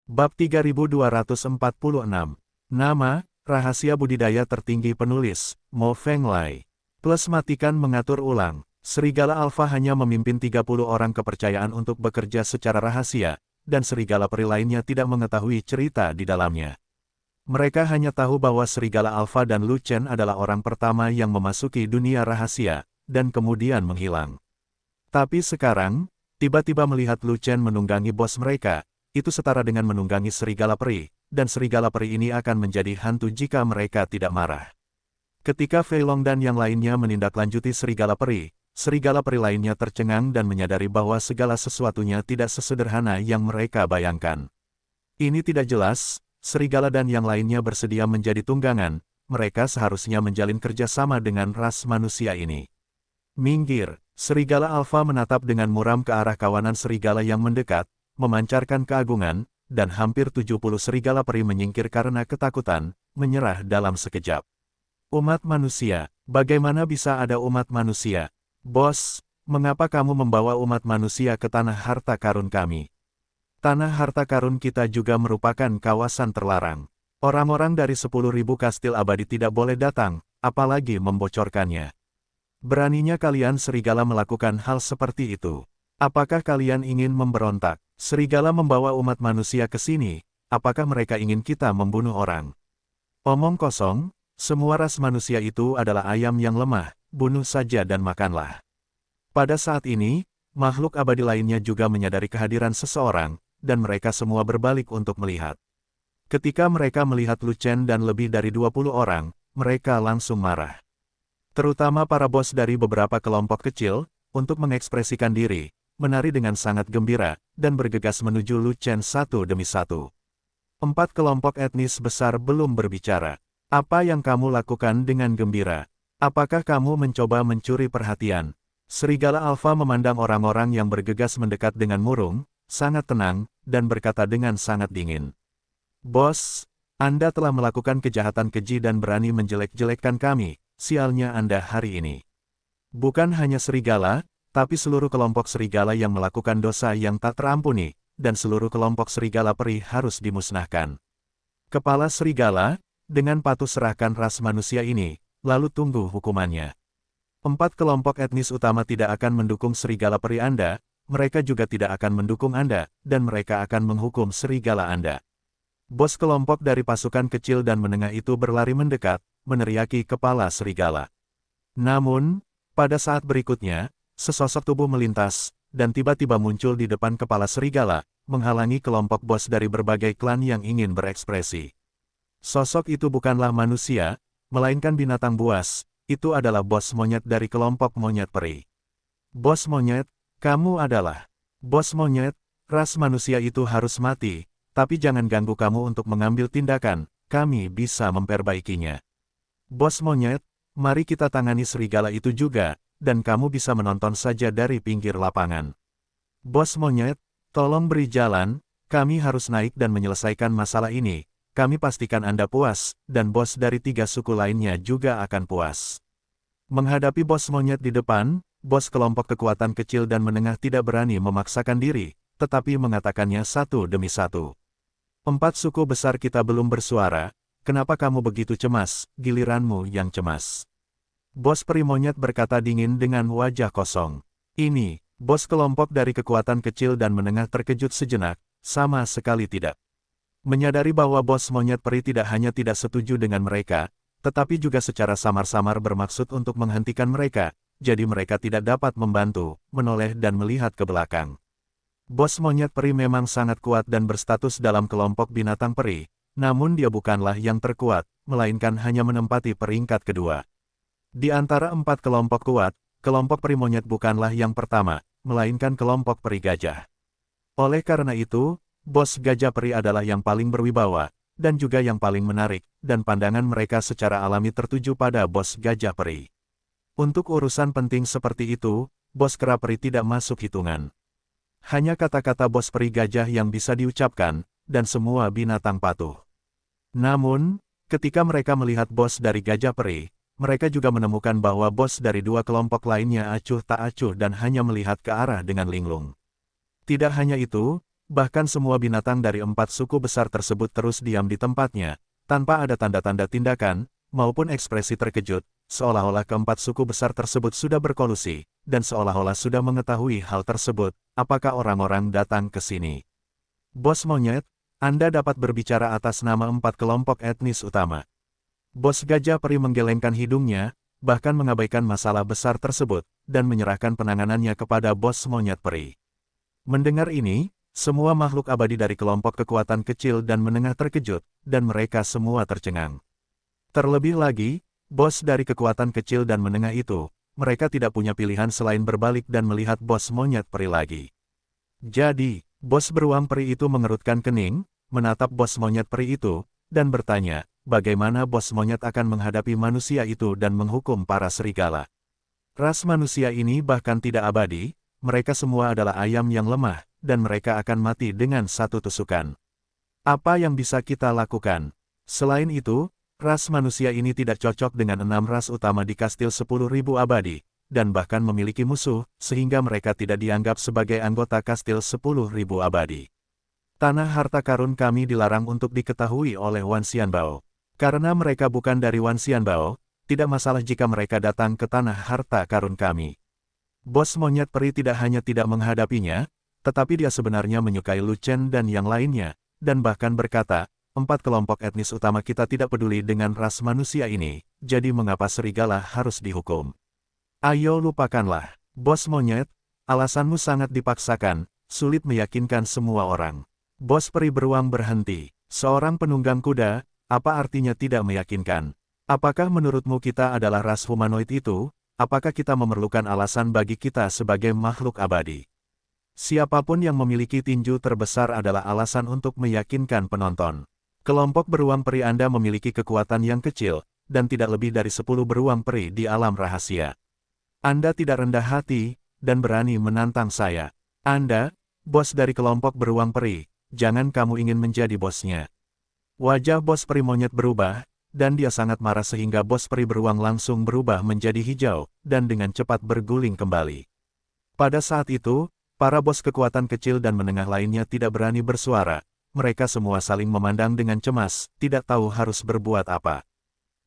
Bab 3246. Nama, rahasia budidaya tertinggi penulis, Mo Fenglai. Plus matikan mengatur ulang. Serigala Alpha hanya memimpin 30 orang kepercayaan untuk bekerja secara rahasia, dan serigala peri lainnya tidak mengetahui cerita di dalamnya. Mereka hanya tahu bahwa serigala Alpha dan Lu Chen adalah orang pertama yang memasuki dunia rahasia, dan kemudian menghilang. Tapi sekarang, tiba-tiba melihat Lu Chen menunggangi bos mereka, itu setara dengan menunggangi serigala peri, dan serigala peri ini akan menjadi hantu jika mereka tidak marah. Ketika Fei Long dan yang lainnya menindaklanjuti serigala peri lainnya tercengang dan menyadari bahwa segala sesuatunya tidak sesederhana yang mereka bayangkan. Ini tidak jelas, serigala dan yang lainnya bersedia menjadi tunggangan, mereka seharusnya menjalin kerjasama dengan ras manusia ini. Minggir, serigala Alpha menatap dengan muram ke arah kawanan serigala yang mendekat, memancarkan keagungan, dan hampir 70 serigala peri menyingkir karena ketakutan, menyerah dalam sekejap. Umat manusia, bagaimana bisa ada umat manusia? Bos, mengapa kamu membawa umat manusia ke tanah harta karun kami? Tanah harta karun kita juga merupakan kawasan terlarang. Orang-orang dari 10.000 kastil abadi tidak boleh datang, apalagi membocorkannya. Beraninya kalian serigala melakukan hal seperti itu. Apakah kalian ingin memberontak? Serigala membawa umat manusia ke sini, apakah mereka ingin kita membunuh orang? Omong kosong, semua ras manusia itu adalah ayam yang lemah, bunuh saja dan makanlah. Pada saat ini, makhluk abadi lainnya juga menyadari kehadiran seseorang, dan mereka semua berbalik untuk melihat. Ketika mereka melihat Lu Chen dan lebih dari 20 orang, mereka langsung marah. Terutama para bos dari beberapa kelompok kecil, untuk mengekspresikan diri, menari dengan sangat gembira, dan bergegas menuju Lu Chen satu demi satu. 4 kelompok etnis besar belum berbicara. Apa yang kamu lakukan dengan gembira? Apakah kamu mencoba mencuri perhatian? Serigala Alpha memandang orang-orang yang bergegas mendekat dengan murung, sangat tenang, dan berkata dengan sangat dingin. Bos, Anda telah melakukan kejahatan keji dan berani menjelek-jelekkan kami, sialnya Anda hari ini. Bukan hanya serigala, tapi seluruh kelompok serigala yang melakukan dosa yang tak terampuni, dan seluruh kelompok serigala peri harus dimusnahkan. Kepala serigala, dengan patuh serahkan ras manusia ini, lalu tunggu hukumannya. 4 kelompok etnis utama tidak akan mendukung serigala peri Anda, mereka juga tidak akan mendukung Anda, dan mereka akan menghukum serigala Anda. Bos kelompok dari pasukan kecil dan menengah itu berlari mendekat, meneriaki kepala serigala. Namun, pada saat berikutnya, sesosok tubuh melintas, dan tiba-tiba muncul di depan kepala serigala, menghalangi kelompok bos dari berbagai klan yang ingin berekspresi. Sosok itu bukanlah manusia, melainkan binatang buas, itu adalah bos monyet dari kelompok monyet peri. Bos monyet, kamu adalah bos monyet, ras manusia itu harus mati, tapi jangan ganggu kamu untuk mengambil tindakan, kami bisa memperbaikinya. Bos monyet, mari kita tangani serigala itu juga, dan kamu bisa menonton saja dari pinggir lapangan. Bos monyet, tolong beri jalan, kami harus naik dan menyelesaikan masalah ini, kami pastikan Anda puas, dan bos dari 3 suku lainnya juga akan puas. Menghadapi bos monyet di depan, bos kelompok kekuatan kecil dan menengah tidak berani memaksakan diri, tetapi mengatakannya satu demi satu. 4 suku besar kita belum bersuara, kenapa kamu begitu cemas, giliranmu yang cemas. Bos peri monyet berkata dingin dengan wajah kosong. Ini, bos kelompok dari kekuatan kecil dan menengah terkejut sejenak, sama sekali tidak. Menyadari bahwa bos monyet peri tidak hanya tidak setuju dengan mereka, tetapi juga secara samar-samar bermaksud untuk menghentikan mereka, jadi mereka tidak dapat membantu, menoleh dan melihat ke belakang. Bos monyet peri memang sangat kuat dan berstatus dalam kelompok binatang peri, namun dia bukanlah yang terkuat, melainkan hanya menempati peringkat kedua. Di antara 4 kelompok kuat, kelompok peri monyet bukanlah yang pertama, melainkan kelompok peri gajah. Oleh karena itu, bos gajah peri adalah yang paling berwibawa, dan juga yang paling menarik, dan pandangan mereka secara alami tertuju pada bos gajah peri. Untuk urusan penting seperti itu, bos kera peri tidak masuk hitungan. Hanya kata-kata bos peri gajah yang bisa diucapkan, dan semua binatang patuh. Namun, ketika mereka melihat bos dari gajah peri, mereka juga menemukan bahwa bos dari 2 kelompok lainnya acuh tak acuh dan hanya melihat ke arah dengan linglung. Tidak hanya itu, bahkan semua binatang dari 4 suku besar tersebut terus diam di tempatnya, tanpa ada tanda-tanda tindakan, maupun ekspresi terkejut, seolah-olah keempat suku besar tersebut sudah berkolusi, dan seolah-olah sudah mengetahui hal tersebut. Apakah orang-orang datang ke sini? Bos monyet, Anda dapat berbicara atas nama 4 kelompok etnis utama. Bos gajah peri menggelengkan hidungnya, bahkan mengabaikan masalah besar tersebut, dan menyerahkan penanganannya kepada bos monyet peri. Mendengar ini, semua makhluk abadi dari kelompok kekuatan kecil dan menengah terkejut, dan mereka semua tercengang. Terlebih lagi, bos dari kekuatan kecil dan menengah itu, mereka tidak punya pilihan selain berbalik dan melihat bos monyet peri lagi. Jadi, bos beruang peri itu mengerutkan kening, menatap bos monyet peri itu, dan bertanya, bagaimana bos monyet akan menghadapi manusia itu dan menghukum para serigala. Ras manusia ini bahkan tidak abadi, mereka semua adalah ayam yang lemah, dan mereka akan mati dengan satu tusukan. Apa yang bisa kita lakukan? Selain itu, ras manusia ini tidak cocok dengan 6 ras utama di kastil 10.000 abadi, dan bahkan memiliki musuh, sehingga mereka tidak dianggap sebagai anggota kastil 10.000 abadi. Tanah harta karun kami dilarang untuk diketahui oleh Wan Xianbao. Karena mereka bukan dari Wan Xianbao, tidak masalah jika mereka datang ke tanah harta karun kami. Bos monyet peri tidak hanya tidak menghadapinya, tetapi dia sebenarnya menyukai Lu Chen dan yang lainnya, dan bahkan berkata, 4 kelompok etnis utama kita tidak peduli dengan ras manusia ini, jadi mengapa serigala harus dihukum? Ayo lupakanlah, bos monyet, alasanmu sangat dipaksakan, sulit meyakinkan semua orang. Bos peri beruang berhenti, seorang penunggang kuda, apa artinya tidak meyakinkan? Apakah menurutmu kita adalah ras humanoid itu? Apakah kita memerlukan alasan bagi kita sebagai makhluk abadi? Siapapun yang memiliki tinju terbesar adalah alasan untuk meyakinkan penonton. Kelompok beruang peri Anda memiliki kekuatan yang kecil, dan tidak lebih dari 10 beruang peri di alam rahasia. Anda tidak rendah hati, dan berani menantang saya. Anda, bos dari kelompok beruang peri, jangan kamu ingin menjadi bosnya. Wajah bos peri monyet berubah, dan dia sangat marah sehingga bos peri beruang langsung berubah menjadi hijau, dan dengan cepat berguling kembali. Pada saat itu, para bos kekuatan kecil dan menengah lainnya tidak berani bersuara, mereka semua saling memandang dengan cemas, tidak tahu harus berbuat apa.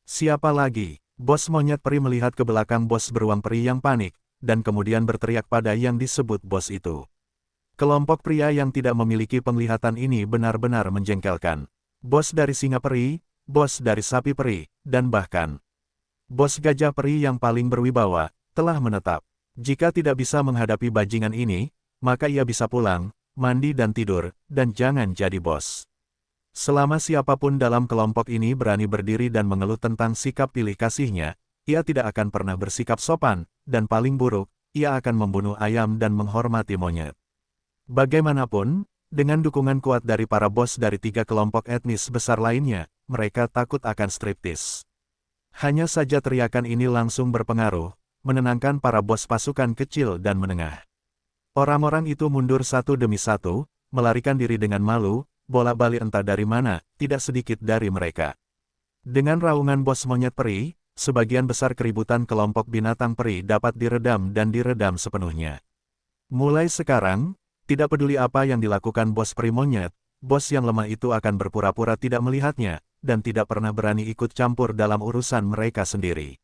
Siapa lagi? Bos monyet peri melihat ke belakang bos beruang peri yang panik, dan kemudian berteriak pada yang disebut bos itu. Kelompok pria yang tidak memiliki penglihatan ini benar-benar menjengkelkan. Bos dari singa peri, bos dari sapi peri, dan bahkan bos gajah peri yang paling berwibawa, telah menetap. Jika tidak bisa menghadapi bajingan ini, maka ia bisa pulang, mandi dan tidur, dan jangan jadi bos. Selama siapapun dalam kelompok ini berani berdiri dan mengeluh tentang sikap pilih kasihnya, ia tidak akan pernah bersikap sopan, dan paling buruk, ia akan membunuh ayam dan menghormati monyet. Bagaimanapun, dengan dukungan kuat dari para bos dari 3 kelompok etnis besar lainnya, mereka takut akan striptis. Hanya saja teriakan ini langsung berpengaruh, menenangkan para bos pasukan kecil dan menengah. Orang-orang itu mundur satu demi satu, melarikan diri dengan malu, bolak-balik entah dari mana, tidak sedikit dari mereka. Dengan raungan bos monyet peri, sebagian besar keributan kelompok binatang peri dapat diredam dan diredam sepenuhnya. Mulai sekarang, tidak peduli apa yang dilakukan bos peri monyet, bos yang lemah itu akan berpura-pura tidak melihatnya, dan tidak pernah berani ikut campur dalam urusan mereka sendiri.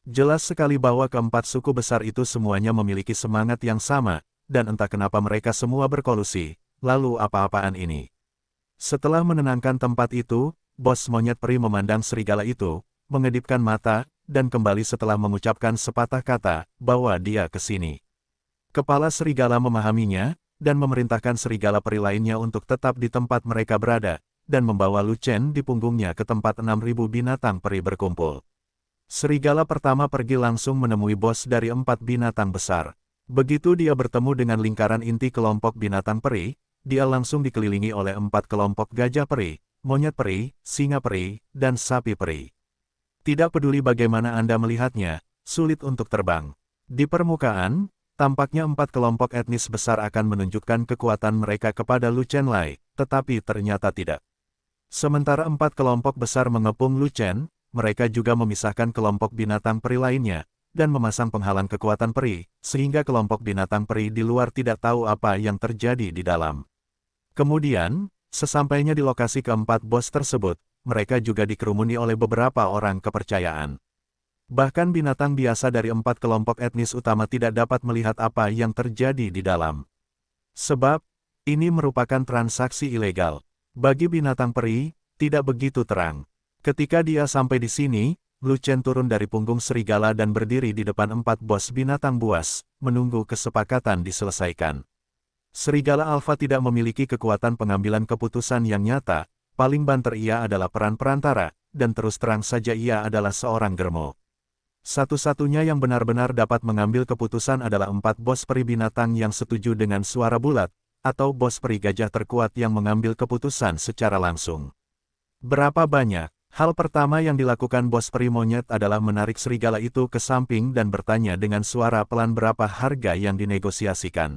Jelas sekali bahwa keempat suku besar itu semuanya memiliki semangat yang sama, dan entah kenapa mereka semua berkolusi, lalu apa-apaan ini. Setelah menenangkan tempat itu, bos monyet peri memandang serigala itu, mengedipkan mata, dan kembali setelah mengucapkan sepatah kata, bahwa dia ke sini. Kepala serigala memahaminya, dan memerintahkan serigala peri lainnya untuk tetap di tempat mereka berada, dan membawa Lu Chen di punggungnya ke tempat 6.000 binatang peri berkumpul. Serigala pertama pergi langsung menemui bos dari 4 binatang besar. Begitu dia bertemu dengan lingkaran inti kelompok binatang peri, dia langsung dikelilingi oleh 4 kelompok gajah peri, monyet peri, singa peri, dan sapi peri. Tidak peduli bagaimana Anda melihatnya, sulit untuk terbang. Di permukaan, tampaknya 4 kelompok etnis besar akan menunjukkan kekuatan mereka kepada Lu Chenlai, tetapi ternyata tidak. Sementara 4 kelompok besar mengepung Lu Chen, mereka juga memisahkan kelompok binatang peri lainnya, dan memasang penghalang kekuatan peri, sehingga kelompok binatang peri di luar tidak tahu apa yang terjadi di dalam. Kemudian, sesampainya di lokasi keempat bos tersebut, mereka juga dikerumuni oleh beberapa orang kepercayaan. Bahkan binatang biasa dari 4 kelompok etnis utama tidak dapat melihat apa yang terjadi di dalam. Sebab, ini merupakan transaksi ilegal. Bagi binatang peri, tidak begitu terang. Ketika dia sampai di sini, Lu Chen turun dari punggung serigala dan berdiri di depan 4 bos binatang buas, menunggu kesepakatan diselesaikan. Serigala alfa tidak memiliki kekuatan pengambilan keputusan yang nyata, paling banter ia adalah peran perantara, dan terus terang saja ia adalah seorang germo. Satu-satunya yang benar-benar dapat mengambil keputusan adalah 4 bos peri binatang yang setuju dengan suara bulat, atau bos peri gajah terkuat yang mengambil keputusan secara langsung. Berapa banyak? Hal pertama yang dilakukan bos peri monyet adalah menarik serigala itu ke samping dan bertanya dengan suara pelan berapa harga yang dinegosiasikan.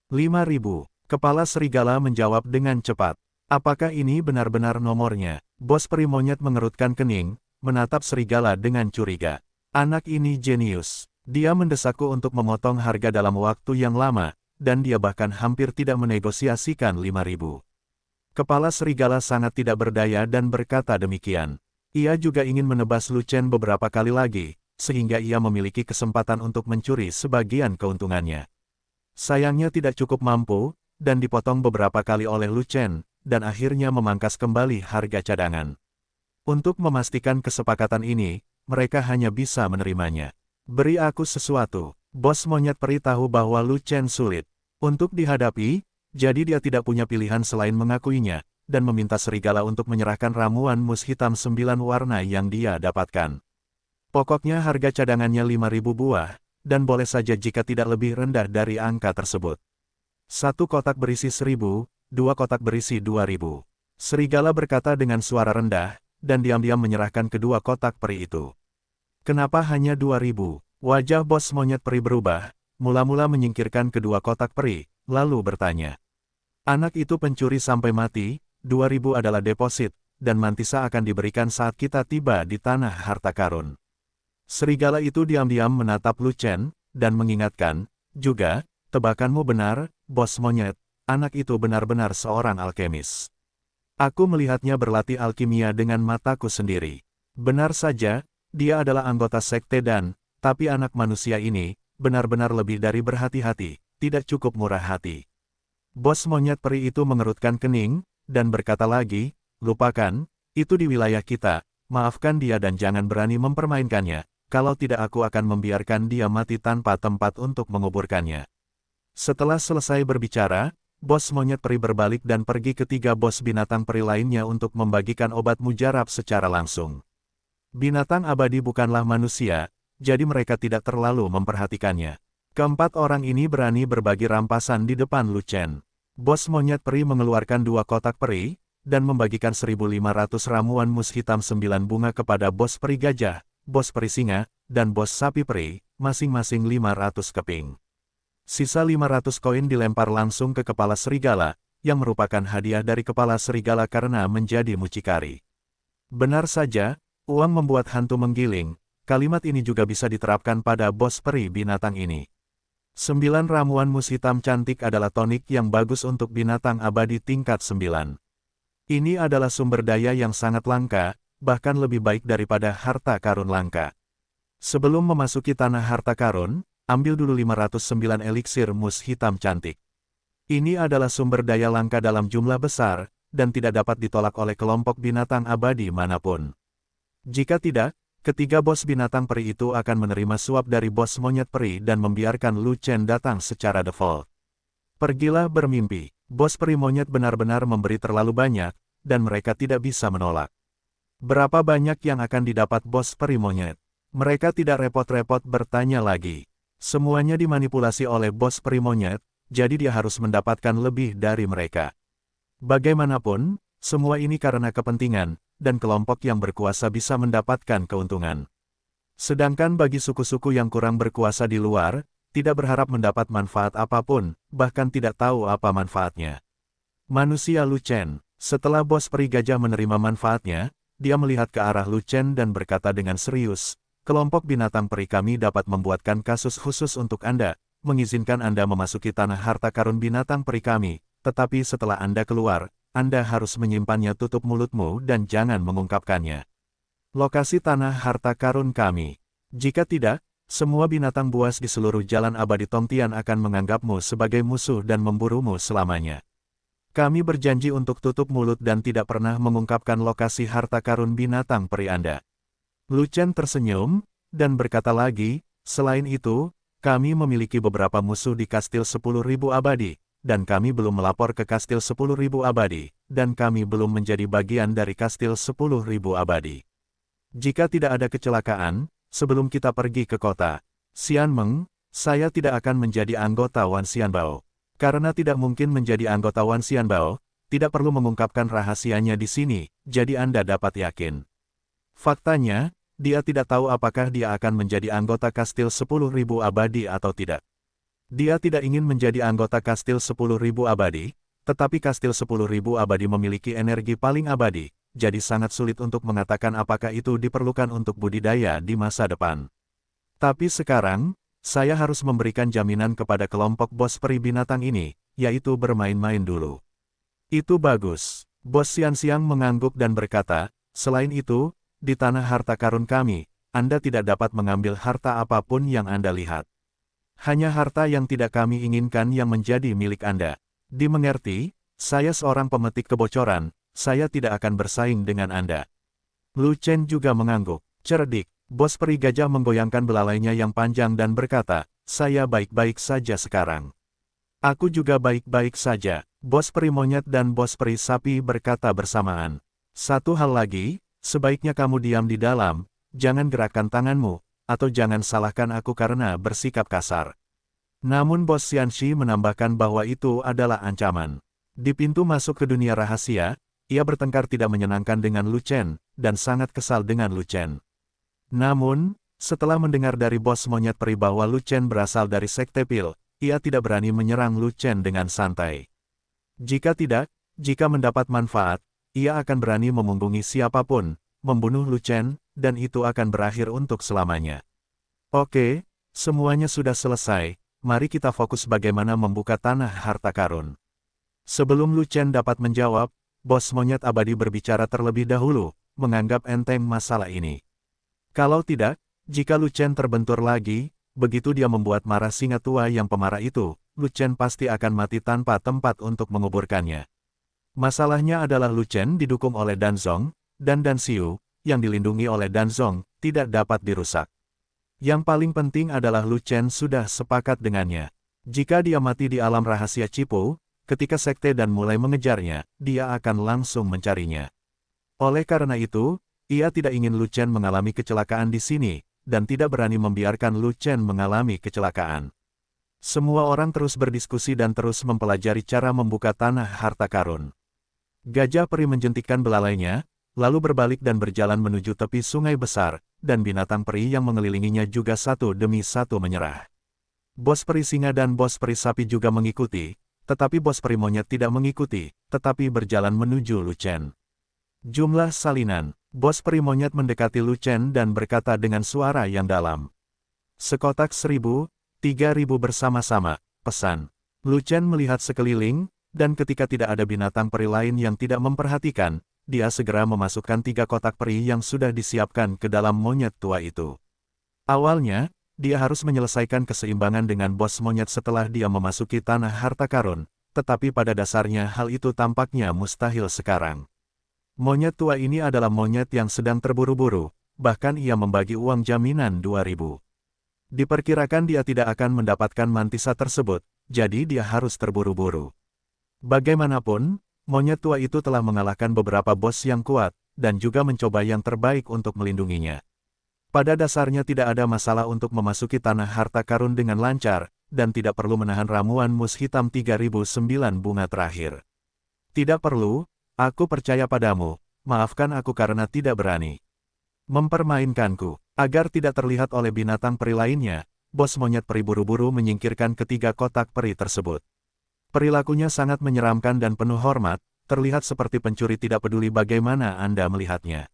5.000. Kepala serigala menjawab dengan cepat. Apakah ini benar-benar nomornya? Bos peri monyet mengerutkan kening, menatap serigala dengan curiga. Anak ini jenius. Dia mendesakku untuk memotong harga dalam waktu yang lama, dan dia bahkan hampir tidak menegosiasikan 5.000. Kepala serigala sangat tidak berdaya dan berkata demikian. Ia juga ingin menebas Lu Chen beberapa kali lagi, sehingga ia memiliki kesempatan untuk mencuri sebagian keuntungannya. Sayangnya tidak cukup mampu, dan dipotong beberapa kali oleh Lu Chen, dan akhirnya memangkas kembali harga cadangan. Untuk memastikan kesepakatan ini, mereka hanya bisa menerimanya. Beri aku sesuatu. Bos monyet peri tahu bahwa Lu Chen sulit untuk dihadapi, jadi dia tidak punya pilihan selain mengakuinya, dan meminta serigala untuk menyerahkan ramuan mus hitam 9 warna yang dia dapatkan. Pokoknya harga cadangannya 5.000 buah, dan boleh saja jika tidak lebih rendah dari angka tersebut. 1 kotak berisi 1.000, 2 kotak berisi 2.000. Serigala berkata dengan suara rendah, dan diam-diam menyerahkan kedua kotak peri itu. Kenapa hanya 2.000? Wajah bos monyet peri berubah, mula-mula menyingkirkan kedua kotak peri, lalu bertanya. Anak itu pencuri sampai mati, 2.000 adalah deposit, dan mantisa akan diberikan saat kita tiba di tanah harta karun. Serigala itu diam-diam menatap Lu Chen, dan mengingatkan, juga, tebakanmu benar, bos monyet, anak itu benar-benar seorang alkemis. Aku melihatnya berlatih alkimia dengan mataku sendiri. Benar saja, dia adalah anggota sekte dan, tapi anak manusia ini, benar-benar lebih dari berhati-hati, tidak cukup murah hati. Bos monyet peri itu mengerutkan kening, dan berkata lagi, lupakan, itu di wilayah kita, maafkan dia dan jangan berani mempermainkannya, kalau tidak aku akan membiarkan dia mati tanpa tempat untuk menguburkannya. Setelah selesai berbicara, bos monyet peri berbalik dan pergi ke 3 bos binatang peri lainnya untuk membagikan obat mujarab secara langsung. Binatang abadi bukanlah manusia, jadi mereka tidak terlalu memperhatikannya. Keempat orang ini berani berbagi rampasan di depan Lu Chen. Bos monyet peri mengeluarkan 2 kotak peri, dan membagikan 1.500 ramuan mus hitam 9 bunga kepada bos peri gajah, bos peri singa, dan bos sapi peri, masing-masing 500 keping. Sisa 500 koin dilempar langsung ke kepala serigala, yang merupakan hadiah dari kepala serigala karena menjadi mucikari. Benar saja, uang membuat hantu menggiling, kalimat ini juga bisa diterapkan pada bos peri binatang ini. 9 ramuan mus hitam cantik adalah tonik yang bagus untuk binatang abadi tingkat 9. Ini adalah sumber daya yang sangat langka, bahkan lebih baik daripada harta karun langka. Sebelum memasuki tanah harta karun, ambil dulu 509 eliksir mus hitam cantik. Ini adalah sumber daya langka dalam jumlah besar, dan tidak dapat ditolak oleh kelompok binatang abadi manapun. Jika tidak, ketiga bos binatang peri itu akan menerima suap dari bos monyet peri dan membiarkan Lu Chen datang secara default. Pergilah bermimpi. Bos peri monyet benar-benar memberi terlalu banyak, dan mereka tidak bisa menolak. Berapa banyak yang akan didapat bos peri monyet? Mereka tidak repot-repot bertanya lagi. Semuanya dimanipulasi oleh bos peri monyet, jadi dia harus mendapatkan lebih dari mereka. Bagaimanapun, semua ini karena kepentingan, dan kelompok yang berkuasa bisa mendapatkan keuntungan. Sedangkan bagi suku-suku yang kurang berkuasa di luar, tidak berharap mendapat manfaat apapun, bahkan tidak tahu apa manfaatnya. Manusia Lu Chen, setelah bos peri gajah menerima manfaatnya, dia melihat ke arah Lu Chen dan berkata dengan serius, kelompok binatang peri kami dapat membuatkan kasus khusus untuk Anda, mengizinkan Anda memasuki tanah harta karun binatang peri kami, tetapi setelah Anda keluar, Anda harus menyimpannya tutup mulutmu dan jangan mengungkapkannya. Lokasi tanah harta karun kami. Jika tidak, semua binatang buas di seluruh jalan abadi Tongtian akan menganggapmu sebagai musuh dan memburumu selamanya. Kami berjanji untuk tutup mulut dan tidak pernah mengungkapkan lokasi harta karun binatang peri Anda. Lu Chen tersenyum, dan berkata lagi, selain itu, kami memiliki beberapa musuh di Kastil 10.000 Abadi, dan kami belum melapor ke Kastil 10.000 Abadi, dan kami belum menjadi bagian dari Kastil 10.000 Abadi. Jika tidak ada kecelakaan, sebelum kita pergi ke kota Xianmeng, saya tidak akan menjadi anggota Wan Xianbao. Karena tidak mungkin menjadi anggota Wan Xianbao, tidak perlu mengungkapkan rahasianya di sini, jadi Anda dapat yakin. Faktanya, dia tidak tahu apakah dia akan menjadi anggota Kastil 10.000 Abadi atau tidak. Dia tidak ingin menjadi anggota Kastil 10.000 Abadi, tetapi Kastil 10.000 Abadi memiliki energi paling abadi, jadi sangat sulit untuk mengatakan apakah itu diperlukan untuk budidaya di masa depan. Tapi sekarang, saya harus memberikan jaminan kepada kelompok bos peri binatang ini, yaitu bermain-main dulu. Itu bagus. Bos Xianxiang mengangguk dan berkata, selain itu, di tanah harta karun kami, Anda tidak dapat mengambil harta apapun yang Anda lihat. Hanya harta yang tidak kami inginkan yang menjadi milik Anda. Dimengerti, saya seorang pemetik kebocoran, saya tidak akan bersaing dengan Anda. Lu Chen juga mengangguk. Cerdik. Bos peri gajah menggoyangkan belalainya yang panjang dan berkata, saya baik-baik saja sekarang. Aku juga baik-baik saja. Bos peri monyet dan bos peri sapi berkata bersamaan. Satu hal lagi, sebaiknya kamu diam di dalam, jangan gerakkan tanganmu, atau jangan salahkan aku karena bersikap kasar. Namun bos Xianxi menambahkan bahwa itu adalah ancaman. Di pintu masuk ke dunia rahasia, ia bertengkar tidak menyenangkan dengan Lu Chen, dan sangat kesal dengan Lu Chen. Namun, setelah mendengar dari bos monyet peri bahwa Lu Chen berasal dari Sekte Pil, ia tidak berani menyerang Lu Chen dengan santai. Jika mendapat manfaat, ia akan berani memunggungi siapapun, membunuh Lu Chen, dan itu akan berakhir untuk selamanya. Oke, semuanya sudah selesai, mari kita fokus bagaimana membuka tanah harta karun. Sebelum Lu Chen dapat menjawab, bos monyet abadi berbicara terlebih dahulu, menganggap enteng masalah ini. Kalau tidak, jika Lu Chen terbentur lagi, begitu dia membuat marah singa tua yang pemarah itu, Lu Chen pasti akan mati tanpa tempat untuk menguburkannya. Masalahnya adalah Lu Chen didukung oleh Danzong, dan Dan Xiu, yang dilindungi oleh Danzong, tidak dapat dirusak. Yang paling penting adalah Lu Chen sudah sepakat dengannya. Jika dia mati di alam rahasia Cipo, ketika sekte dan mulai mengejarnya, dia akan langsung mencarinya. Oleh karena itu, ia tidak ingin Lu Chen mengalami kecelakaan di sini, dan tidak berani membiarkan Lu Chen mengalami kecelakaan. Semua orang terus berdiskusi dan terus mempelajari cara membuka tanah harta karun. Gajah peri menjentikkan belalainya, lalu berbalik dan berjalan menuju tepi sungai besar, dan binatang peri yang mengelilinginya juga satu demi satu menyerah. Bos peri singa dan bos peri sapi juga mengikuti, tetapi bos peri monyet tidak mengikuti, tetapi berjalan menuju Lu Chen. Jumlah salinan. Bos peri monyet mendekati Lu Chen dan berkata dengan suara yang dalam. Sekotak 1.000, 3.000 bersama-sama, pesan. Lu Chen melihat sekeliling, dan ketika tidak ada binatang peri lain yang tidak memperhatikan, dia segera memasukkan 3 kotak peri yang sudah disiapkan ke dalam monyet tua itu. Awalnya, dia harus menyelesaikan keseimbangan dengan bos monyet setelah dia memasuki tanah harta karun, tetapi pada dasarnya hal itu tampaknya mustahil sekarang. Monyet tua ini adalah monyet yang sedang terburu-buru, bahkan ia membagi uang jaminan 2.000. Diperkirakan dia tidak akan mendapatkan mantisa tersebut, jadi dia harus terburu-buru. Bagaimanapun, monyet tua itu telah mengalahkan beberapa bos yang kuat, dan juga mencoba yang terbaik untuk melindunginya. Pada dasarnya tidak ada masalah untuk memasuki tanah harta karun dengan lancar, dan tidak perlu menahan ramuan mus hitam 3009 bunga terakhir. Tidak perlu. Aku percaya padamu, maafkan aku karena tidak berani mempermainkanku. Agar tidak terlihat oleh binatang peri lainnya, bos monyet peri buru-buru menyingkirkan ketiga kotak peri tersebut. Perilakunya sangat menyeramkan dan penuh hormat, terlihat seperti pencuri tidak peduli bagaimana Anda melihatnya.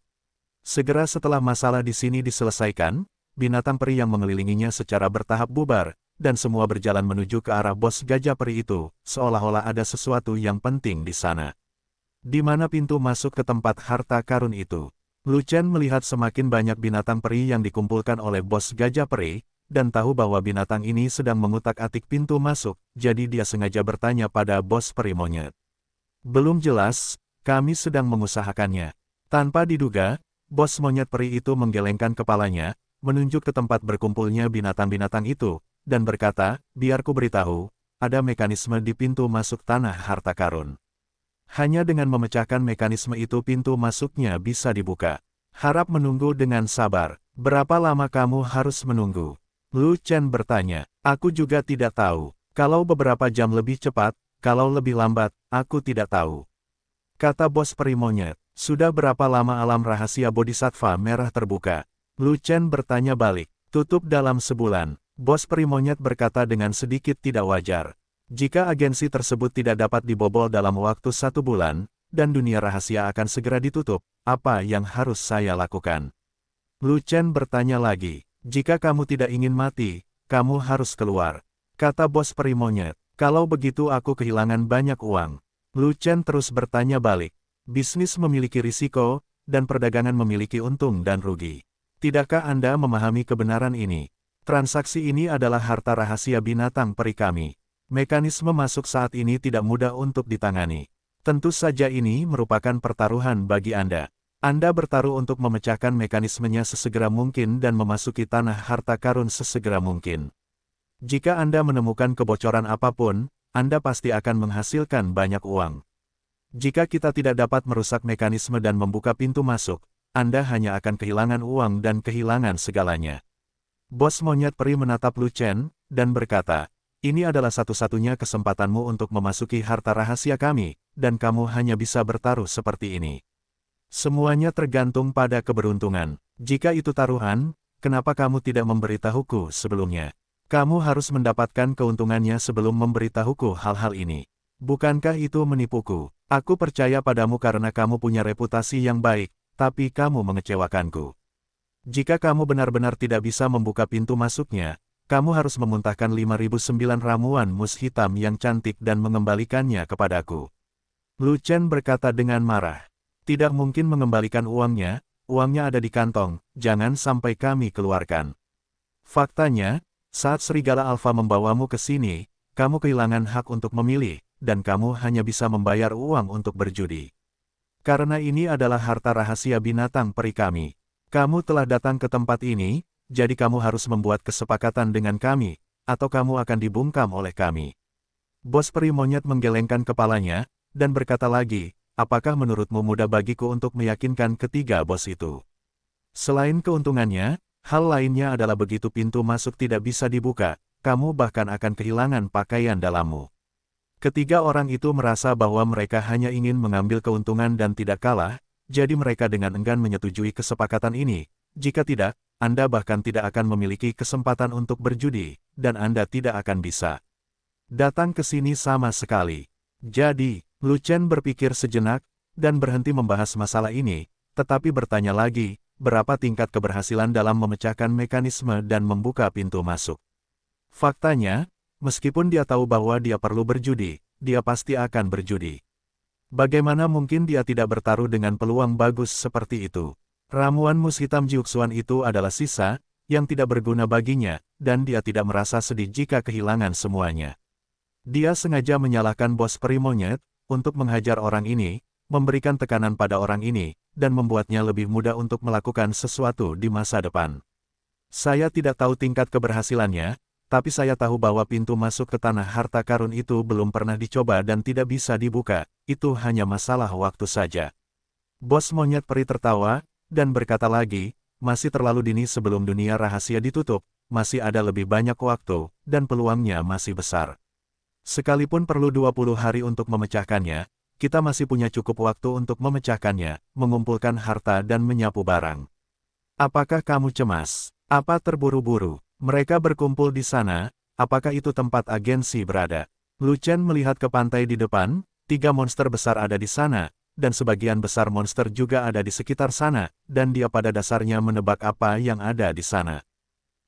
Segera setelah masalah di sini diselesaikan, binatang peri yang mengelilinginya secara bertahap bubar, dan semua berjalan menuju ke arah bos gajah peri itu, seolah-olah ada sesuatu yang penting di sana. Di mana pintu masuk ke tempat harta karun itu? Lu Chen melihat semakin banyak binatang peri yang dikumpulkan oleh bos gajah peri, dan tahu bahwa binatang ini sedang mengutak-atik pintu masuk, jadi dia sengaja bertanya pada bos peri monyet. Belum jelas, kami sedang mengusahakannya. Tanpa diduga, bos monyet peri itu menggelengkan kepalanya, menunjuk ke tempat berkumpulnya binatang-binatang itu, dan berkata, biar ku beritahu, ada mekanisme di pintu masuk tanah harta karun. Hanya dengan memecahkan mekanisme itu pintu masuknya bisa dibuka. Harap menunggu dengan sabar. Berapa lama kamu harus menunggu? Lu Chen bertanya. Aku juga tidak tahu. Kalau beberapa jam lebih cepat, kalau lebih lambat, aku tidak tahu. Kata bos peri monyet. Sudah berapa lama alam rahasia Bodhisattva merah terbuka? Lu Chen bertanya balik. Tutup dalam sebulan. Bos peri monyet berkata dengan sedikit tidak wajar. Jika agensi tersebut tidak dapat dibobol dalam waktu 1 bulan, dan dunia rahasia akan segera ditutup, apa yang harus saya lakukan? Lu Chen bertanya lagi, jika kamu tidak ingin mati, kamu harus keluar. Kata bos peri monyet, kalau begitu aku kehilangan banyak uang. Lu Chen terus bertanya balik, bisnis memiliki risiko, dan perdagangan memiliki untung dan rugi. Tidakkah Anda memahami kebenaran ini? Transaksi ini adalah harta rahasia binatang peri kami. Mekanisme masuk saat ini tidak mudah untuk ditangani. Tentu saja ini merupakan pertaruhan bagi Anda. Anda bertaruh untuk memecahkan mekanismenya sesegera mungkin dan memasuki tanah harta karun sesegera mungkin. Jika Anda menemukan kebocoran apapun, Anda pasti akan menghasilkan banyak uang. Jika kita tidak dapat merusak mekanisme dan membuka pintu masuk, Anda hanya akan kehilangan uang dan kehilangan segalanya. Bos monyet peri menatap Lu Chen, dan berkata, ini adalah satu-satunya kesempatanmu untuk memasuki harta rahasia kami, dan kamu hanya bisa bertaruh seperti ini. Semuanya tergantung pada keberuntungan. Jika itu taruhan, kenapa kamu tidak memberitahuku sebelumnya? Kamu harus mendapatkan keuntungannya sebelum memberitahuku hal-hal ini. Bukankah itu menipuku? Aku percaya padamu karena kamu punya reputasi yang baik, tapi kamu mengecewakanku. Jika kamu benar-benar tidak bisa membuka pintu masuknya, kamu harus memuntahkan 5.009 ramuan mus hitam yang cantik dan mengembalikannya kepadaku. Lu Chen berkata dengan marah. Tidak mungkin mengembalikan uangnya ada di kantong, jangan sampai kami keluarkan. Faktanya, saat Serigala Alfa membawamu ke sini, kamu kehilangan hak untuk memilih, dan kamu hanya bisa membayar uang untuk berjudi. Karena ini adalah harta rahasia binatang peri kami. Kamu telah datang ke tempat ini, jadi kamu harus membuat kesepakatan dengan kami, atau kamu akan dibungkam oleh kami. Bos peri monyet menggelengkan kepalanya, dan berkata lagi, apakah menurutmu mudah bagiku untuk meyakinkan ketiga bos itu? Selain keuntungannya, hal lainnya adalah begitu pintu masuk tidak bisa dibuka, kamu bahkan akan kehilangan pakaian dalammu. Ketiga orang itu merasa bahwa mereka hanya ingin mengambil keuntungan dan tidak kalah, jadi mereka dengan enggan menyetujui kesepakatan ini. Jika tidak, Anda bahkan tidak akan memiliki kesempatan untuk berjudi, dan Anda tidak akan bisa datang ke sini sama sekali. Jadi, Lu Chen berpikir sejenak, dan berhenti membahas masalah ini, tetapi bertanya lagi, berapa tingkat keberhasilan dalam memecahkan mekanisme dan membuka pintu masuk. Faktanya, meskipun dia tahu bahwa dia perlu berjudi, dia pasti akan berjudi. Bagaimana mungkin dia tidak bertaruh dengan peluang bagus seperti itu? Ramuan mus hitam Jiuxuan itu adalah sisa, yang tidak berguna baginya, dan dia tidak merasa sedih jika kehilangan semuanya. Dia sengaja menyalahkan bos peri monyet, untuk menghajar orang ini, memberikan tekanan pada orang ini, dan membuatnya lebih mudah untuk melakukan sesuatu di masa depan. Saya tidak tahu tingkat keberhasilannya, tapi saya tahu bahwa pintu masuk ke tanah harta karun itu belum pernah dicoba dan tidak bisa dibuka, itu hanya masalah waktu saja. Bos monyet peri tertawa, dan berkata lagi, masih terlalu dini sebelum dunia rahasia ditutup, masih ada lebih banyak waktu, dan peluangnya masih besar. Sekalipun perlu 20 hari untuk memecahkannya, kita masih punya cukup waktu untuk memecahkannya, mengumpulkan harta dan menyapu barang. Apakah kamu cemas? Apa terburu-buru? Mereka berkumpul di sana, apakah itu tempat agensi berada? Lu Chen melihat ke pantai di depan, 3 monster besar ada di sana, dan sebagian besar monster juga ada di sekitar sana, dan dia pada dasarnya menebak apa yang ada di sana.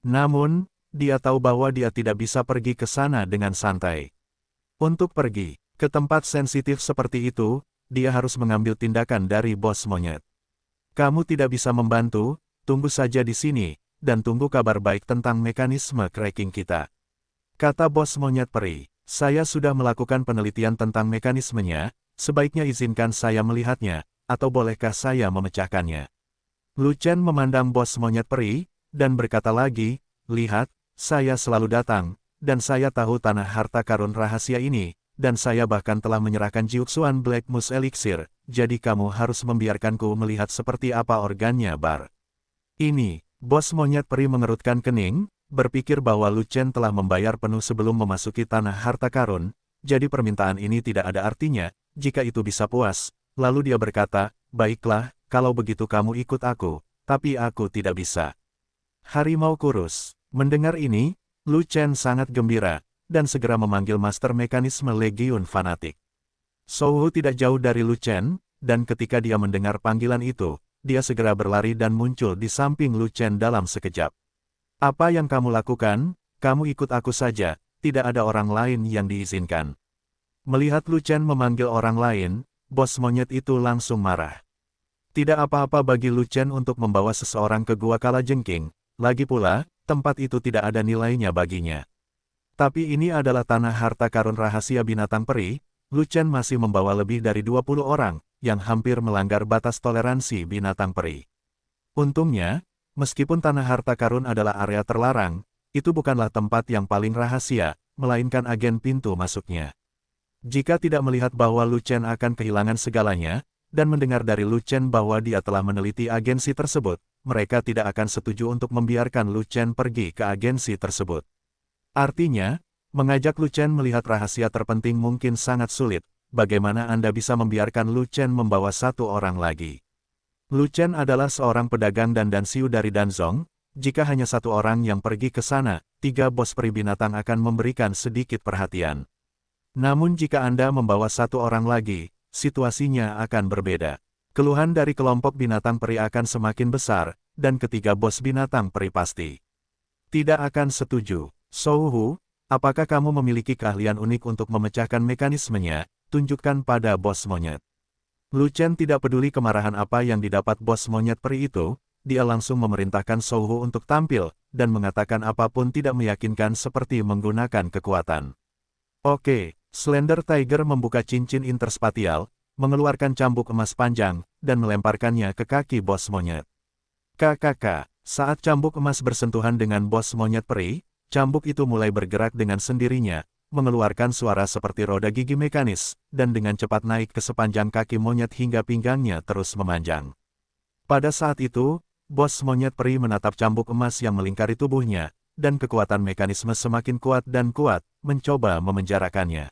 Namun, dia tahu bahwa dia tidak bisa pergi ke sana dengan santai. Untuk pergi ke tempat sensitif seperti itu, dia harus mengambil tindakan dari bos monyet. Kamu tidak bisa membantu, tunggu saja di sini, dan tunggu kabar baik tentang mekanisme cracking kita. Kata bos monyet peri, saya sudah melakukan penelitian tentang mekanismenya, sebaiknya izinkan saya melihatnya, atau bolehkah saya memecahkannya? Lu Chen memandang bos monyet peri, dan berkata lagi, lihat, saya selalu datang, dan saya tahu tanah harta karun rahasia ini, dan saya bahkan telah menyerahkan Jiuxuan Black Moose Elixir, jadi kamu harus membiarkanku melihat seperti apa organnya Bar. Ini, bos monyet peri mengerutkan kening, berpikir bahwa Lu Chen telah membayar penuh sebelum memasuki tanah harta karun, jadi permintaan ini tidak ada artinya, jika itu bisa puas. Lalu dia berkata, baiklah, kalau begitu kamu ikut aku, tapi aku tidak bisa. Harimau kurus. Mendengar ini, Lu Chen sangat gembira, dan segera memanggil Master Mekanisme Legiun Fanatik. Souhu tidak jauh dari Lu Chen, dan ketika dia mendengar panggilan itu, dia segera berlari dan muncul di samping Lu Chen dalam sekejap. Apa yang kamu lakukan? Kamu ikut aku saja, tidak ada orang lain yang diizinkan. Melihat Lu Chen memanggil orang lain, bos monyet itu langsung marah. Tidak apa-apa bagi Lu Chen untuk membawa seseorang ke gua kalajengking, lagi pula, tempat itu tidak ada nilainya baginya. Tapi ini adalah tanah harta karun rahasia binatang peri, Lu Chen masih membawa lebih dari 20 orang, yang hampir melanggar batas toleransi binatang peri. Untungnya, meskipun tanah harta karun adalah area terlarang, itu bukanlah tempat yang paling rahasia, melainkan agen pintu masuknya. Jika tidak melihat bahwa Lu Chen akan kehilangan segalanya, dan mendengar dari Lu Chen bahwa dia telah meneliti agensi tersebut, mereka tidak akan setuju untuk membiarkan Lu Chen pergi ke agensi tersebut. Artinya, mengajak Lu Chen melihat rahasia terpenting mungkin sangat sulit, bagaimana Anda bisa membiarkan Lu Chen membawa satu orang lagi? Lu Chen adalah seorang pedagang dan dansiu dari Danzong, jika hanya satu orang yang pergi ke sana, 3 bos peri binatang akan memberikan sedikit perhatian. Namun jika Anda membawa satu orang lagi, situasinya akan berbeda. Keluhan dari kelompok binatang peri akan semakin besar, dan ketiga bos binatang peri pasti tidak akan setuju. Souhu, apakah kamu memiliki keahlian unik untuk memecahkan mekanismenya? Tunjukkan pada bos monyet. Lu Chen tidak peduli kemarahan apa yang didapat bos monyet peri itu, dia langsung memerintahkan Souhu untuk tampil, dan mengatakan apapun tidak meyakinkan seperti menggunakan kekuatan. Oke. Slender Tiger membuka cincin interspatial, mengeluarkan cambuk emas panjang, dan melemparkannya ke kaki bos monyet. KKK, saat cambuk emas bersentuhan dengan bos monyet peri, cambuk itu mulai bergerak dengan sendirinya, mengeluarkan suara seperti roda gigi mekanis, dan dengan cepat naik ke sepanjang kaki monyet hingga pinggangnya terus memanjang. Pada saat itu, bos monyet peri menatap cambuk emas yang melingkari tubuhnya, dan kekuatan mekanisme semakin kuat dan kuat, mencoba memenjarakannya.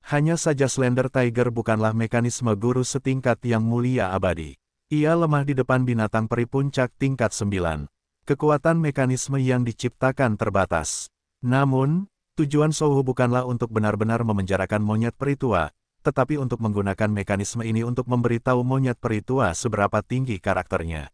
Hanya saja Slender Tiger bukanlah mekanisme guru setingkat yang mulia abadi. Ia lemah di depan binatang peri puncak tingkat 9. Kekuatan mekanisme yang diciptakan terbatas. Namun, tujuan Souhu bukanlah untuk benar-benar memenjarakan monyet peri tua, tetapi untuk menggunakan mekanisme ini untuk memberitahu monyet peri tua seberapa tinggi karakternya.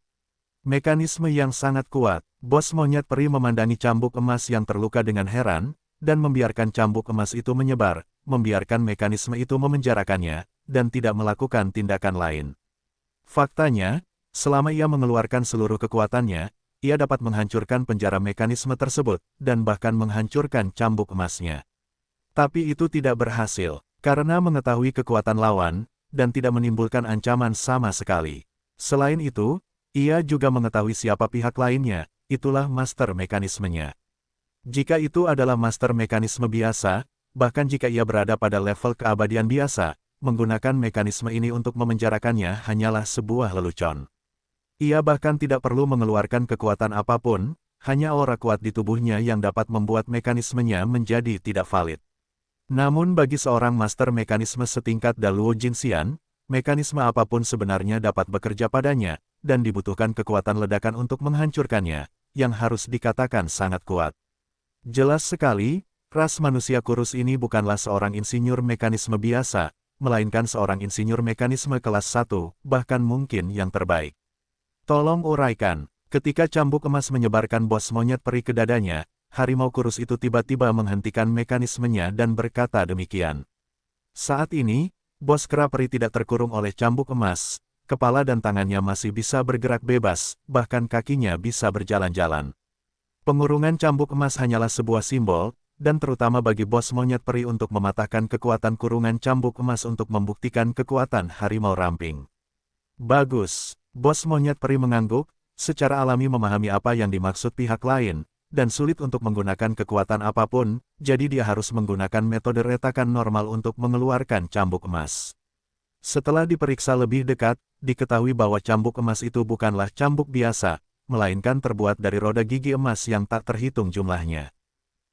Mekanisme yang sangat kuat, bos monyet peri memandangi cambuk emas yang terluka dengan heran, dan membiarkan cambuk emas itu menyebar, membiarkan mekanisme itu memenjarakannya, dan tidak melakukan tindakan lain. Faktanya, selama ia mengeluarkan seluruh kekuatannya, ia dapat menghancurkan penjara mekanisme tersebut, dan bahkan menghancurkan cambuk emasnya. Tapi itu tidak berhasil, karena mengetahui kekuatan lawan, dan tidak menimbulkan ancaman sama sekali. Selain itu, ia juga mengetahui siapa pihak lainnya, itulah master mekanismenya. Jika itu adalah master mekanisme biasa, bahkan jika ia berada pada level keabadian biasa, menggunakan mekanisme ini untuk memenjarakannya hanyalah sebuah lelucon. Ia bahkan tidak perlu mengeluarkan kekuatan apapun, hanya aura kuat di tubuhnya yang dapat membuat mekanismenya menjadi tidak valid. Namun bagi seorang master mekanisme setingkat Daluo Jinxian, mekanisme apapun sebenarnya dapat bekerja padanya, dan dibutuhkan kekuatan ledakan untuk menghancurkannya, yang harus dikatakan sangat kuat. Jelas sekali, ras manusia kurus ini bukanlah seorang insinyur mekanisme biasa, melainkan seorang insinyur mekanisme kelas 1, bahkan mungkin yang terbaik. Tolong uraikan, ketika cambuk emas menyebarkan bos monyet peri ke dadanya, harimau kurus itu tiba-tiba menghentikan mekanismenya dan berkata demikian. Saat ini, bos kera peri tidak terkurung oleh cambuk emas, kepala dan tangannya masih bisa bergerak bebas, bahkan kakinya bisa berjalan-jalan. Pengurungan cambuk emas hanyalah sebuah simbol, dan terutama bagi bos monyet peri untuk mematahkan kekuatan kurungan cambuk emas untuk membuktikan kekuatan harimau ramping. Bagus, bos monyet peri mengangguk, secara alami memahami apa yang dimaksud pihak lain, dan sulit untuk menggunakan kekuatan apapun, jadi dia harus menggunakan metode retakan normal untuk mengeluarkan cambuk emas. Setelah diperiksa lebih dekat, diketahui bahwa cambuk emas itu bukanlah cambuk biasa, melainkan terbuat dari roda gigi emas yang tak terhitung jumlahnya.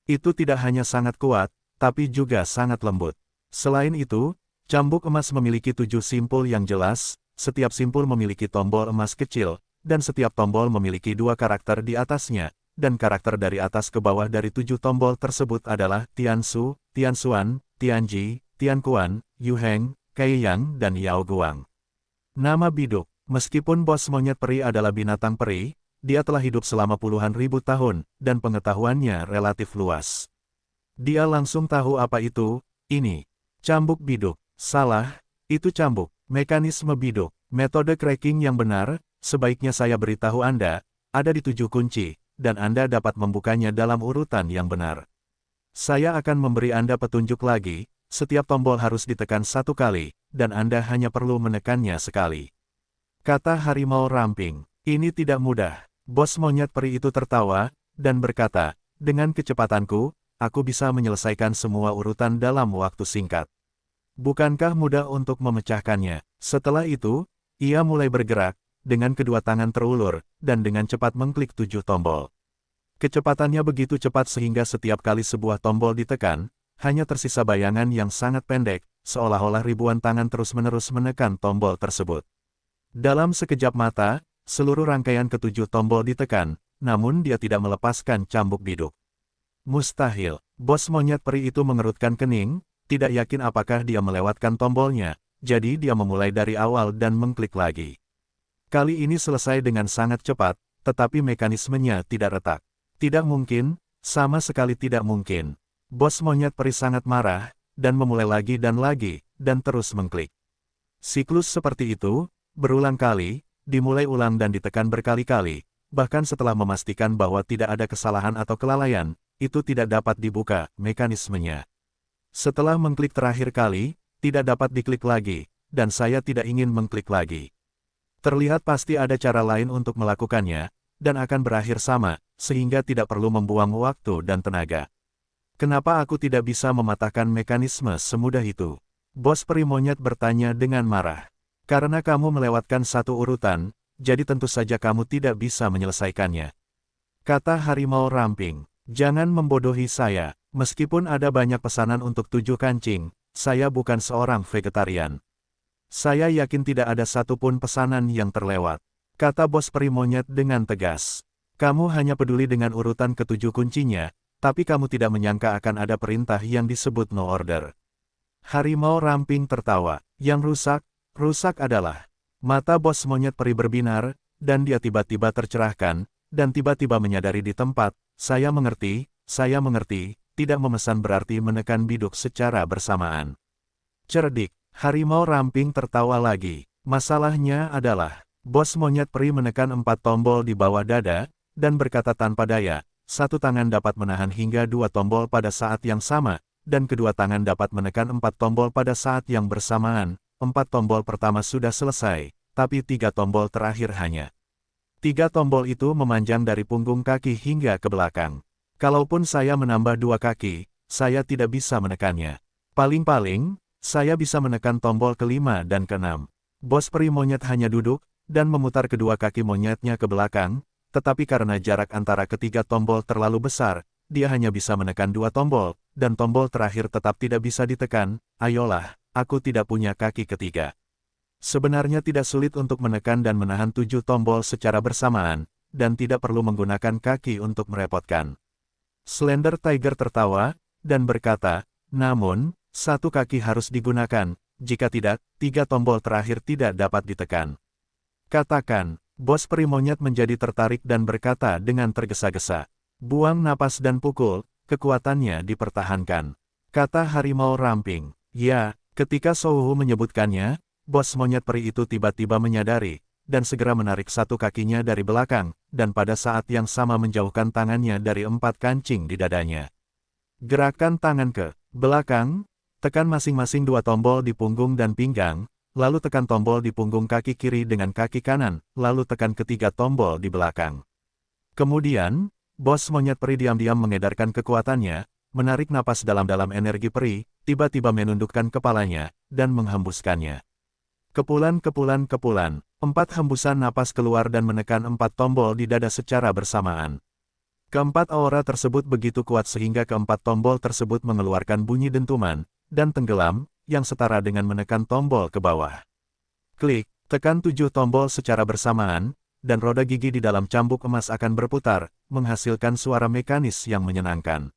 Itu tidak hanya sangat kuat, tapi juga sangat lembut. Selain itu, cambuk emas memiliki 7 simpul yang jelas, setiap simpul memiliki tombol emas kecil, dan setiap tombol memiliki 2 karakter di atasnya, dan karakter dari atas ke bawah dari 7 tombol tersebut adalah Tianshu, Tianshuan, Tianji, Tianquan, Yuheng, Kaiyang, dan Yao Guang. Nama biduk. Meskipun bos monyet peri adalah binatang peri, dia telah hidup selama puluhan ribu tahun, dan pengetahuannya relatif luas. Dia langsung tahu apa itu, ini. Cambuk biduk. Salah, itu cambuk. Mekanisme biduk. Metode cracking yang benar, sebaiknya saya beritahu Anda, ada di 7 kunci, dan Anda dapat membukanya dalam urutan yang benar. Saya akan memberi Anda petunjuk lagi. Setiap tombol harus ditekan 1 kali, dan Anda hanya perlu menekannya sekali. Kata harimau ramping, ini tidak mudah. Bos monyet peri itu tertawa, dan berkata, dengan kecepatanku, aku bisa menyelesaikan semua urutan dalam waktu singkat. Bukankah mudah untuk memecahkannya? Setelah itu, ia mulai bergerak, dengan kedua tangan terulur, dan dengan cepat mengklik 7 tombol. Kecepatannya begitu cepat sehingga setiap kali sebuah tombol ditekan, hanya tersisa bayangan yang sangat pendek, seolah-olah ribuan tangan terus-menerus menekan tombol tersebut. Dalam sekejap mata, seluruh rangkaian ke-7 tombol ditekan, namun dia tidak melepaskan cambuk biduk. Mustahil, bos monyet peri itu mengerutkan kening, tidak yakin apakah dia melewatkan tombolnya, jadi dia memulai dari awal dan mengklik lagi. Kali ini selesai dengan sangat cepat, tetapi mekanismenya tidak retak. Tidak mungkin, sama sekali tidak mungkin. Bos monyet peri sangat marah, dan memulai lagi, dan terus mengklik. Siklus seperti itu, berulang kali, dimulai ulang dan ditekan berkali-kali, bahkan setelah memastikan bahwa tidak ada kesalahan atau kelalaian, itu tidak dapat dibuka, mekanismenya. Setelah mengklik terakhir kali, tidak dapat diklik lagi, dan saya tidak ingin mengklik lagi. Terlihat pasti ada cara lain untuk melakukannya, dan akan berakhir sama, sehingga tidak perlu membuang waktu dan tenaga. Kenapa aku tidak bisa mematahkan mekanisme semudah itu? Bos peri monyet bertanya dengan marah. Karena kamu melewatkan satu urutan, jadi tentu saja kamu tidak bisa menyelesaikannya. Kata harimau ramping, jangan membodohi saya, meskipun ada banyak pesanan untuk 7 kancing, saya bukan seorang vegetarian. Saya yakin tidak ada satupun pesanan yang terlewat. Kata bos peri monyet dengan tegas. Kamu hanya peduli dengan urutan ke-7 kuncinya, tapi kamu tidak menyangka akan ada perintah yang disebut no order. Harimau ramping tertawa. Yang rusak adalah. Mata bos monyet peri berbinar, dan dia tiba-tiba tercerahkan, dan tiba-tiba menyadari di tempat, saya mengerti, tidak memesan berarti menekan biduk secara bersamaan. Cerdik, harimau ramping tertawa lagi. Masalahnya adalah, bos monyet peri menekan 4 tombol di bawah dada, dan berkata tanpa daya, satu tangan dapat menahan hingga 2 tombol pada saat yang sama, dan kedua tangan dapat menekan 4 tombol pada saat yang bersamaan. 4 tombol pertama sudah selesai, tapi 3 tombol terakhir hanya. 3 tombol itu memanjang dari punggung kaki hingga ke belakang. Kalaupun saya menambah 2 kaki, saya tidak bisa menekannya. Paling-paling, saya bisa menekan tombol ke-5 dan ke-6. Bos peri monyet hanya duduk, dan memutar kedua kaki monyetnya ke belakang, tetapi karena jarak antara ketiga tombol terlalu besar, dia hanya bisa menekan 2 tombol, dan tombol terakhir tetap tidak bisa ditekan. Ayolah, aku tidak punya kaki ketiga. Sebenarnya tidak sulit untuk menekan dan menahan 7 tombol secara bersamaan, dan tidak perlu menggunakan kaki untuk merepotkan. Slender Tiger tertawa, dan berkata, namun, 1 kaki harus digunakan, jika tidak, 3 tombol terakhir tidak dapat ditekan. Katakan. Bos peri monyet menjadi tertarik dan berkata dengan tergesa-gesa. Buang napas dan pukul, kekuatannya dipertahankan. Kata harimau ramping. Ya, ketika Souhu menyebutkannya, bos monyet peri itu tiba-tiba menyadari, dan segera menarik satu kakinya dari belakang, dan pada saat yang sama menjauhkan tangannya dari 4 kancing di dadanya. Gerakan tangan ke belakang, tekan masing-masing 2 tombol di punggung dan pinggang, lalu tekan tombol di punggung kaki kiri dengan kaki kanan, lalu tekan ketiga tombol di belakang. Kemudian, bos monyet peri diam-diam mengedarkan kekuatannya, menarik napas dalam-dalam energi peri, tiba-tiba menundukkan kepalanya, dan menghembuskannya. Kepulan-kepulan-kepulan, 4 hembusan napas keluar dan menekan 4 tombol di dada secara bersamaan. Keempat aura tersebut begitu kuat sehingga keempat tombol tersebut mengeluarkan bunyi dentuman, dan tenggelam, yang setara dengan menekan tombol ke bawah. Klik, tekan 7 tombol secara bersamaan, dan roda gigi di dalam cambuk emas akan berputar, menghasilkan suara mekanis yang menyenangkan.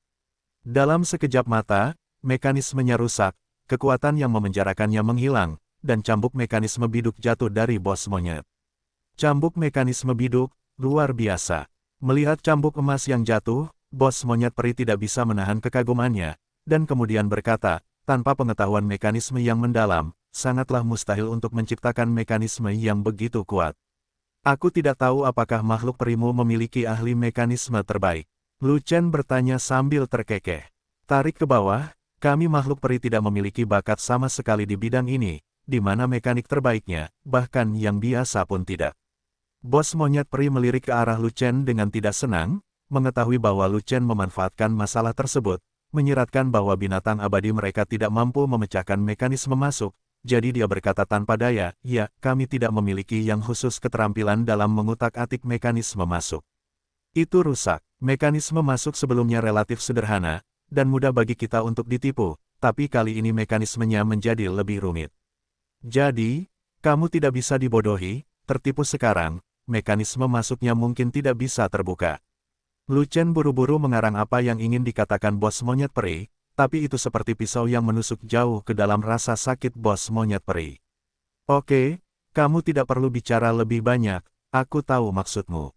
Dalam sekejap mata, mekanismenya rusak, kekuatan yang memenjarakannya menghilang, dan cambuk mekanisme biduk jatuh dari bos monyet. Cambuk mekanisme biduk, luar biasa. Melihat cambuk emas yang jatuh, bos monyet peri tidak bisa menahan kekagumannya, dan kemudian berkata, tanpa pengetahuan mekanisme yang mendalam, sangatlah mustahil untuk menciptakan mekanisme yang begitu kuat. Aku tidak tahu apakah makhluk perimu memiliki ahli mekanisme terbaik. Lu Chen bertanya sambil terkekeh. Tarik ke bawah, kami makhluk peri tidak memiliki bakat sama sekali di bidang ini, di mana mekanik terbaiknya, bahkan yang biasa pun tidak. Bos monyet peri melirik ke arah Lu Chen dengan tidak senang, mengetahui bahwa Lu Chen memanfaatkan masalah tersebut, menyiratkan bahwa binatang abadi mereka tidak mampu memecahkan mekanisme masuk, jadi dia berkata tanpa daya, ya, kami tidak memiliki yang khusus keterampilan dalam mengutak-atik mekanisme masuk. Itu rusak. Mekanisme masuk sebelumnya relatif sederhana, dan mudah bagi kita untuk ditipu, tapi kali ini mekanismenya menjadi lebih rumit. Jadi, kamu tidak bisa dibodohi, tertipu sekarang, mekanisme masuknya mungkin tidak bisa terbuka. Lu Chen buru-buru mengarang apa yang ingin dikatakan bos monyet peri, tapi itu seperti pisau yang menusuk jauh ke dalam rasa sakit bos monyet peri. Oke, kamu tidak perlu bicara lebih banyak, aku tahu maksudmu.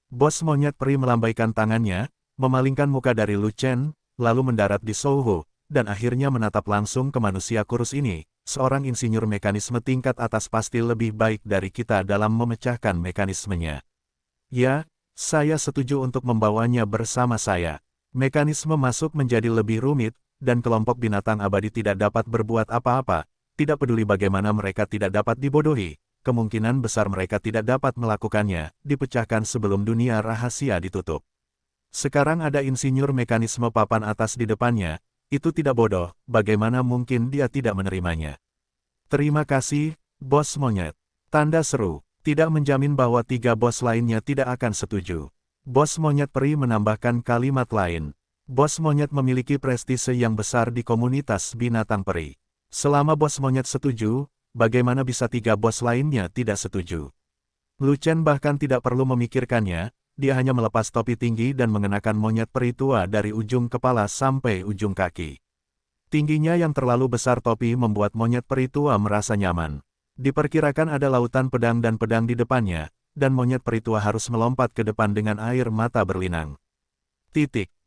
Bos monyet peri melambaikan tangannya, memalingkan muka dari Lu Chen, lalu mendarat di Souhu, dan akhirnya menatap langsung ke manusia kurus ini. Seorang insinyur mekanisme tingkat atas pasti lebih baik dari kita dalam memecahkan mekanismenya. Ya, saya setuju untuk membawanya bersama saya. Mekanisme masuk menjadi lebih rumit, dan kelompok binatang abadi tidak dapat berbuat apa-apa, tidak peduli bagaimana mereka tidak dapat dibodohi. Kemungkinan besar mereka tidak dapat melakukannya, dipecahkan sebelum dunia rahasia ditutup. Sekarang ada insinyur mekanisme papan atas di depannya, itu tidak bodoh, bagaimana mungkin dia tidak menerimanya. Terima kasih, bos monyet. Tanda seru, tidak menjamin bahwa 3 bos lainnya tidak akan setuju. Bos monyet peri menambahkan kalimat lain. Bos monyet memiliki prestise yang besar di komunitas binatang peri. Selama bos monyet setuju, bagaimana bisa 3 bos lainnya tidak setuju? Lu Chen bahkan tidak perlu memikirkannya, dia hanya melepas topi tinggi dan mengenakan monyet peri tua dari ujung kepala sampai ujung kaki. Tingginya yang terlalu besar topi membuat monyet peri tua merasa nyaman. Diperkirakan ada lautan pedang dan pedang di depannya, dan monyet peri tua harus melompat ke depan dengan air mata berlinang.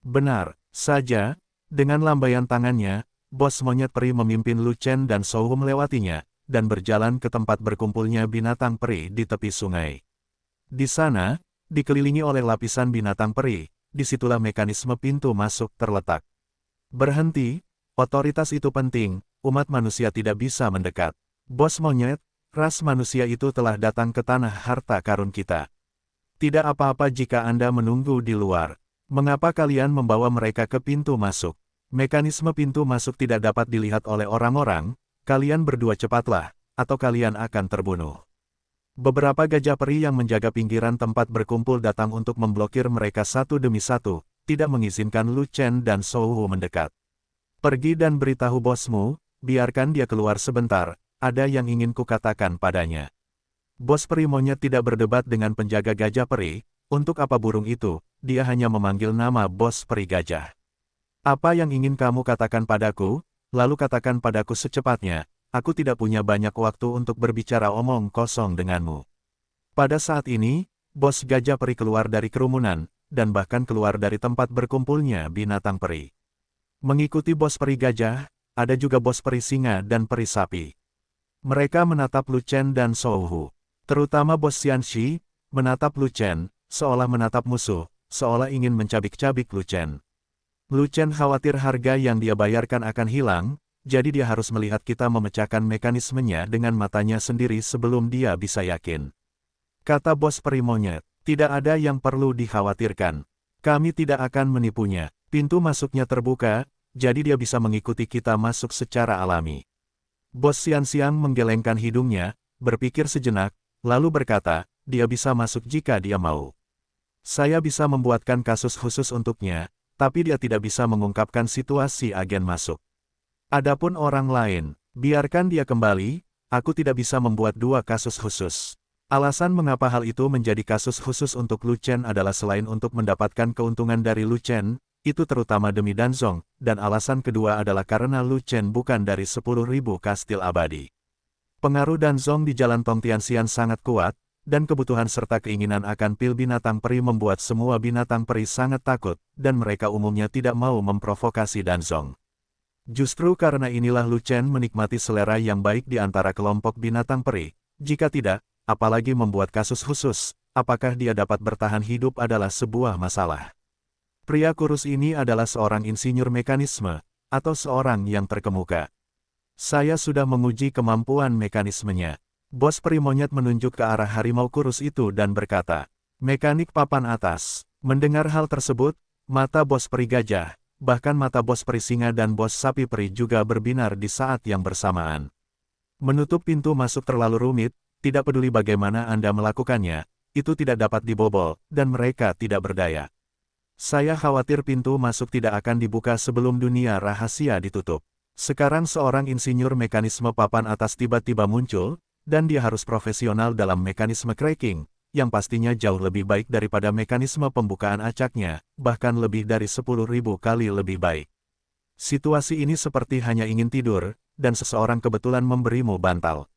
Benar saja, dengan lambaian tangannya, bos monyet peri memimpin Lu Chen dan Souhu melewatinya, dan berjalan ke tempat berkumpulnya binatang peri di tepi sungai. Di sana, dikelilingi oleh lapisan binatang peri, disitulah mekanisme pintu masuk terletak. Berhenti, otoritas itu penting, umat manusia tidak bisa mendekat. Bos monyet, ras manusia itu telah datang ke tanah harta karun kita. Tidak apa-apa jika Anda menunggu di luar. Mengapa kalian membawa mereka ke pintu masuk? Mekanisme pintu masuk tidak dapat dilihat oleh orang-orang, kalian berdua cepatlah, atau kalian akan terbunuh. Beberapa gajah peri yang menjaga pinggiran tempat berkumpul datang untuk memblokir mereka satu demi satu, tidak mengizinkan Lu Chen dan Souhu mendekat. Pergi dan beritahu bosmu, biarkan dia keluar sebentar, ada yang ingin kukatakan padanya. Bos peri monyet tidak berdebat dengan penjaga gajah peri, untuk apa burung itu, dia hanya memanggil nama bos peri gajah. Apa yang ingin kamu katakan padaku? Lalu katakan padaku secepatnya, aku tidak punya banyak waktu untuk berbicara omong kosong denganmu. Pada saat ini, bos gajah peri keluar dari kerumunan, dan bahkan keluar dari tempat berkumpulnya binatang peri. Mengikuti bos peri gajah, ada juga bos peri singa dan peri sapi. Mereka menatap Lu Chen dan Souhu. Terutama bos Xianxi, menatap Lu Chen, seolah menatap musuh, seolah ingin mencabik-cabik Lu Chen. Lu Chen khawatir harga yang dia bayarkan akan hilang, jadi dia harus melihat kita memecahkan mekanismenya dengan matanya sendiri sebelum dia bisa yakin. Kata bos peri monyet, tidak ada yang perlu dikhawatirkan. Kami tidak akan menipunya. Pintu masuknya terbuka, jadi dia bisa mengikuti kita masuk secara alami. Bos Xianxiang menggelengkan hidungnya, berpikir sejenak, lalu berkata, dia bisa masuk jika dia mau. Saya bisa membuatkan kasus khusus untuknya, tapi dia tidak bisa mengungkapkan situasi agen masuk. Adapun orang lain, biarkan dia kembali, aku tidak bisa membuat dua kasus khusus. Alasan mengapa hal itu menjadi kasus khusus untuk Lu Chen adalah selain untuk mendapatkan keuntungan dari Lu Chen, itu terutama demi Danzong, dan alasan kedua adalah karena Lu Chen bukan dari 10.000 kastil abadi. Pengaruh Danzong di Jalan Tongtianxian sangat kuat, dan kebutuhan serta keinginan akan pil binatang peri membuat semua binatang peri sangat takut, dan mereka umumnya tidak mau memprovokasi Danzong. Justru karena inilah Lu Chen menikmati selera yang baik di antara kelompok binatang peri. Jika tidak, apalagi membuat kasus khusus, apakah dia dapat bertahan hidup adalah sebuah masalah. Pria kurus ini adalah seorang insinyur mekanisme, atau seorang yang terkemuka. Saya sudah menguji kemampuan mekanismenya. Bos peri monyet menunjuk ke arah harimau kurus itu dan berkata, mekanik papan atas. Mendengar hal tersebut, mata bos peri gajah, bahkan mata bos peri singa dan bos sapi peri juga berbinar di saat yang bersamaan. Menutup pintu masuk terlalu rumit, tidak peduli bagaimana Anda melakukannya, itu tidak dapat dibobol, dan mereka tidak berdaya. Saya khawatir pintu masuk tidak akan dibuka sebelum dunia rahasia ditutup. Sekarang seorang insinyur mekanisme papan atas tiba-tiba muncul, dan dia harus profesional dalam mekanisme cracking, yang pastinya jauh lebih baik daripada mekanisme pembukaan acaknya, bahkan lebih dari 10.000 kali lebih baik. Situasi ini seperti hanya ingin tidur, dan seseorang kebetulan memberimu bantal.